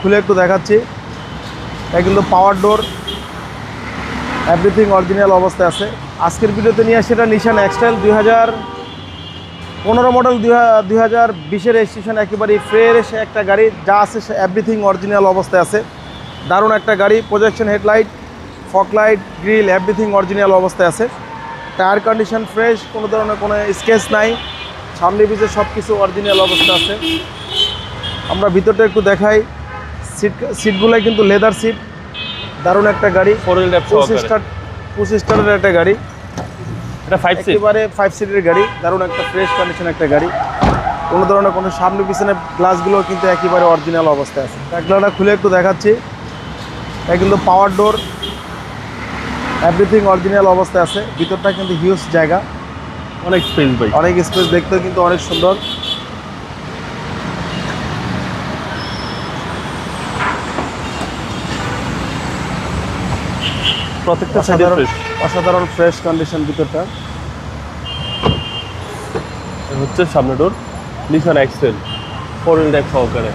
খুলে একটু দেখাচ্ছি। এটা কিন্তু পাওয়ার ডোর, এভরিথিং অরিজিনাল অবস্থায় আছে। আজকের ভিডিওতে নিয়ে আসে এটা নিশান এক্সটাইল 2015 মডেল 2020-এর রেজিস্ট্রেশন, একেবারে ফ্রেশ একটা গাড়ি। যা আছে এভরিথিং অরিজিনাল অবস্থায় আছে। দারুণ একটা গাড়ি, projection headlight, fog light, grill everything original অবস্থায় আছে। টায়ার কন্ডিশন ফ্রেশ, কোনো ধরনের কোনো স্কেচ নাই, সামনে পিছে সব কিছু অরিজিনাল অবস্থা আছে। আমরা ভিতরটা একটু দেখাই। সিটগুলো কিন্তু লেদার সিট। দারুণ একটা গাড়ি, 25 স্টারের একটা গাড়ি। এটা 5 সিট, একেবারে 5 সিটের গাড়ি। দারুণ একটা ফ্রেশ কন্ডিশন একটা গাড়ি। কোনো ধরনের কোনো সামনে পিছনে গ্লাসগুলো কিন্তু একেবারে অরিজিনাল অবস্থায় আছে। ব্যাকলাইটটা খুলে একটু দেখাচ্ছি। এটা কিন্তু পাওয়ার ডোর, এভরিথিং অরিজিনাল অবস্থায় আছে। ভিতরটা কিন্তু হিউজ জায়গা, অনেক স্পেস ভাই, অনেক স্পেস, দেখতেও কিন্তু অনেক সুন্দর। প্রত্যেকটা সাইডে ফ্রেশ। অসাধারণ ফ্রেশ কন্ডিশন ভিতরটা। হচ্ছে সামনে ডোর, নিশান এক্সেল 4 ড্রাইভ সহকারে।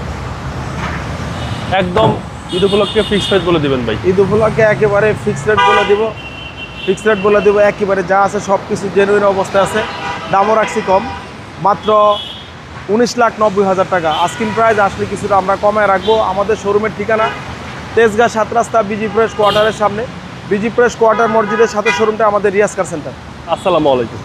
একদম ঈদ উপলক্ষে ফিক্সড প্রাইস বলে দিবেন ভাই। ঈদ উপলক্ষে একেবারে ফিক্সড রেট বলে দিব, ফিক্সড রেট বলে দেবো। একেবারে যা আছে সব কিছু জেনুইন অবস্থায় আছে। দামও রাখছি কম, মাত্র 19,90,000 টাকা আস্কিং প্রাইস। আসলে কিছুটা আমরা কমায় রাখবো। আমাদের শোরুমের ঠিকানা তেজগাঁ 7 রাস্তা, বিজি প্রেস কোয়ার্টারের সামনে। বিজি প্রেস কোয়ার্টার মসজিদের সাথে শোরুমটা আমাদের রিয়াজ কার সেন্টার। আসসালামু আলাইকুম।